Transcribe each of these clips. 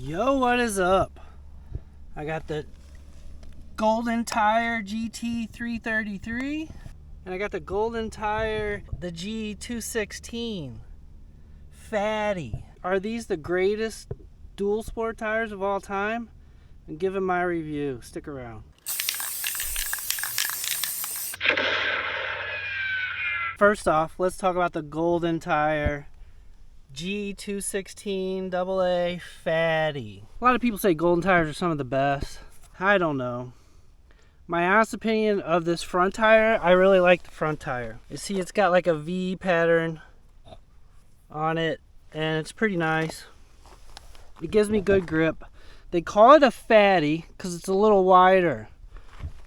Yo, what is up? I got the Goldentyre GT333 and I got the Goldentyre the GT216 Fatty. Are these the greatest dual sport tires of all time? And give them my review. Stick around. First off, let's talk about the Goldentyre GT216AA Fatty. A lot of people say Golden tires are some of the best. I don't know. My honest opinion of this front tire, I really like the front tire. You see it's got like a V pattern on it and it's pretty nice. It gives me good grip. They call it a fatty because it's a little wider.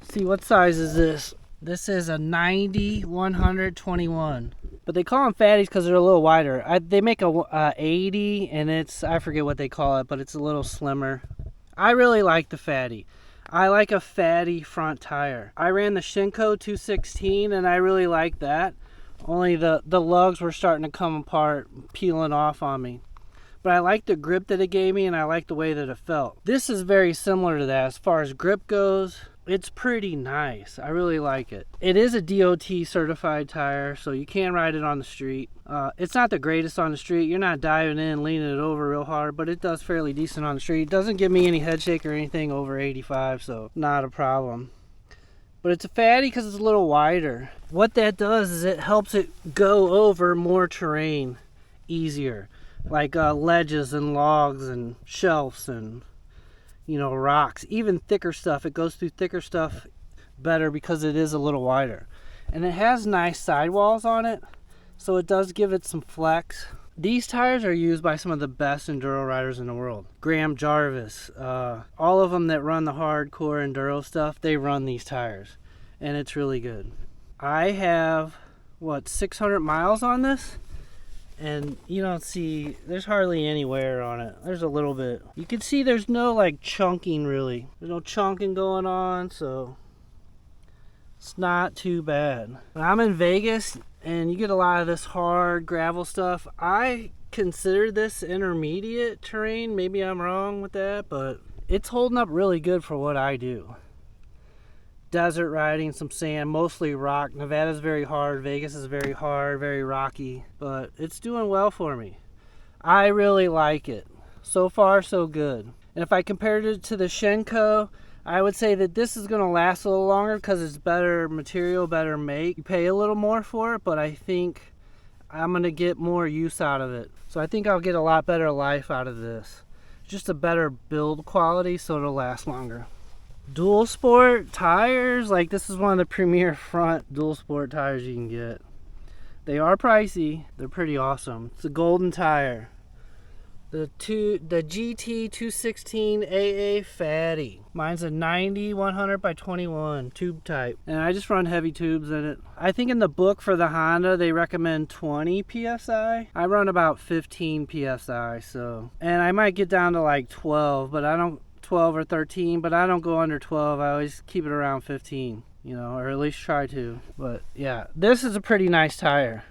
See, what size is this? This is a 90-121. But they call them fatties because they're a little wider. They make a 80 and it's, I forget what they call it, but it's a little slimmer. I really like the fatty. I like a fatty front tire. I ran the Shinko 216 and I really like that. Only the lugs were starting to come apart, peeling off on me. But I like the grip that it gave me and I like the way that it felt. This is very similar to that as far as grip goes. It's pretty nice. I really like it. It is a DOT certified tire, so you can ride it on the street. It's not the greatest on the street. You're not diving in, leaning it over real hard, but it does fairly decent on the street. It doesn't give me any head shake or anything over 85, so not a problem. But it's a fatty because it's a little wider. What that does is it helps it go over more terrain easier, like ledges and logs and shelves and rocks, even thicker stuff. It goes through thicker stuff better because it is a little wider. And it has nice sidewalls on it, so it does give it some flex. These tires are used by some of the best enduro riders in the world. Graham Jarvis, all of them that run the hardcore enduro stuff, they run these tires. And it's really good. I have, 600 miles on this? And you don't see, there's hardly any wear on it. There's a little bit. You can see there's no like chunking really. There's no chunking going on, so it's not too bad. When I'm in Vegas and you get a lot of this hard gravel stuff, I consider this intermediate terrain. Maybe I'm wrong with that, but it's holding up really good for what I do. Desert riding, some sand, mostly rock. Nevada's very hard, Vegas is very hard, very rocky, but it's doing well for me. I really like it. So far, so good. And if I compared it to the Shinko, I would say that this is going to last a little longer because it's better material, better make. You pay a little more for it, but I think I'm going to get more use out of it. So I think I'll get a lot better life out of this. Just a better build quality, so it'll last longer. Dual sport tires, like this is one of the premier front dual sport tires you can get. They are pricey. They're pretty awesome. It's a Goldentyre. The GT216AA Fatty. Mine's a 90-100 by 21 tube type. And I just run heavy tubes in it. I think in the book for the Honda, they recommend 20 PSI. I run about 15 PSI, so. And I might get down to like 12, but I don't, 12 or 13, but I don't go under 12. I always keep it around 15, or at least try to. But yeah, this is a pretty nice tire.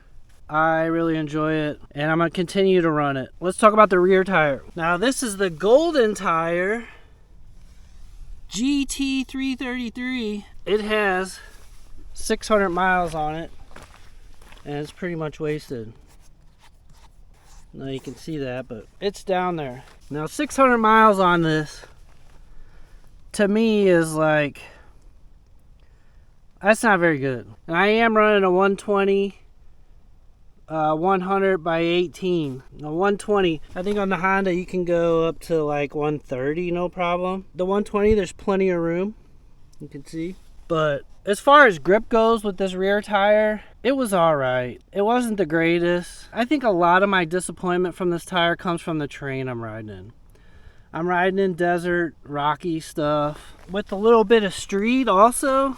I really enjoy it and I'm gonna continue to run it. Let's talk about the rear tire. Now this is the Goldentyre GT333. It has 600 miles on it and it's pretty much wasted. Now you can see that, but it's down there. Now 600 miles on this to me is like, that's not very good. And I am running a 120 100 by 18. Now 120, I think on the Honda you can go up to like 130 no problem. The 120 there's plenty of room, you can see. But as far as grip goes with this rear tire, it was alright. It wasn't the greatest. I think a lot of my disappointment from this tire comes from the terrain I'm riding in. I'm riding in desert, rocky stuff. With a little bit of street also,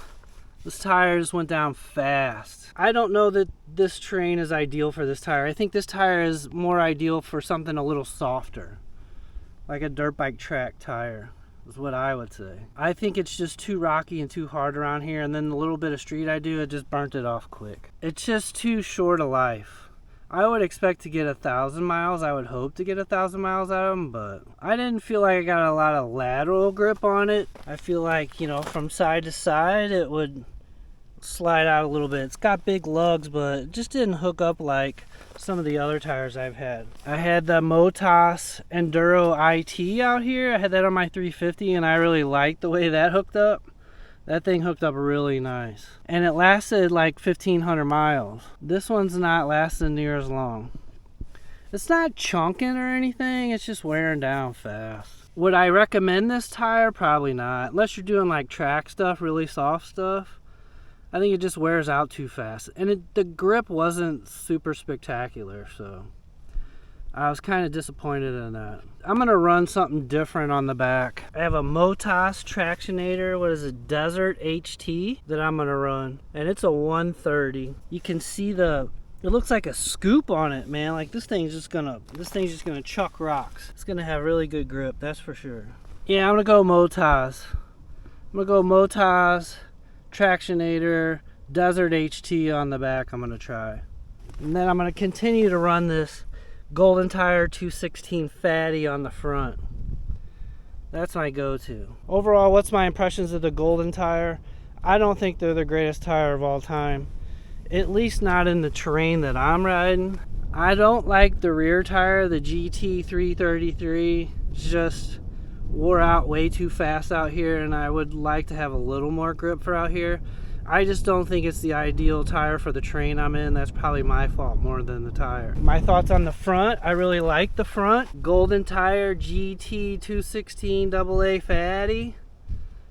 this tire just went down fast. I don't know that this terrain is ideal for this tire. I think this tire is more ideal for something a little softer, like a dirt bike track tire is what I would say. I think it's just too rocky and too hard around here, and then the little bit of street I do, it just burnt it off quick. It's just too short a life. I would expect to get 1,000 miles. I would hope to get 1,000 miles out of them, but I didn't feel like I got a lot of lateral grip on it. I feel like, you know, from side to side it would slide out a little bit. It's got big lugs, but it just didn't hook up like some of the other tires I've had. I had the Motas Enduro IT out here. I had that on my 350 and I really liked the way that hooked up. That thing hooked up really nice. And it lasted like 1,500 miles. This one's not lasting near as long. It's not chunking or anything, it's just wearing down fast. Would I recommend this tire? Probably not. Unless you're doing like track stuff, really soft stuff. I think it just wears out too fast. And the grip wasn't super spectacular, so I was kind of disappointed in that. I'm going to run something different on the back. I have a Motas Tractionator, what is it, Desert HT that I'm going to run. And it's a 130. You can see it looks like a scoop on it, man. Like this thing's just gonna chuck rocks. It's gonna have really good grip, that's for sure. Yeah, I'm gonna go Motas. I'm gonna go Motas Tractionator Desert HT on the back. I'm gonna try. And then I'm gonna continue to run this Goldentyre 216 Fatty on the front. That's my go-to. Overall, what's my impressions of the Goldentyre? I don't think they're the greatest tire of all time. At least not in the terrain that I'm riding. I don't like the rear tire, the GT333. It's just wore out way too fast out here, and I would like to have a little more grip for out here. I just don't think it's the ideal tire for the terrain I'm in. That's probably my fault more than the tire. My thoughts on the front, I really like the front. Goldentyre GT216AA Fatty.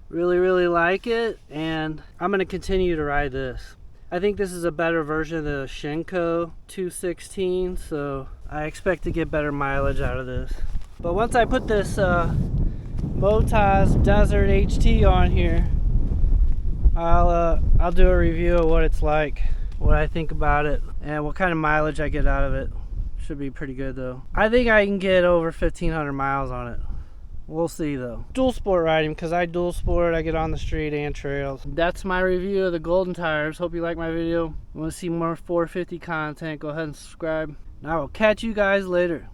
Really like it, and I'm gonna continue to ride this. I think this is a better version of the Shinko 216, so I expect to get better mileage out of this. But once I put this Motas Desert HT on here, I'll do a review of what it's like, what I think about it, and what kind of mileage I get out of it. Should be pretty good though. I think I can get over 1,500 miles on it. We'll see though. Dual sport riding, because I dual sport, I get on the street and trails. That's my review of the Goldentyres. Hope you like my video. Want to see more 450 content, go ahead and subscribe. And I will catch you guys later.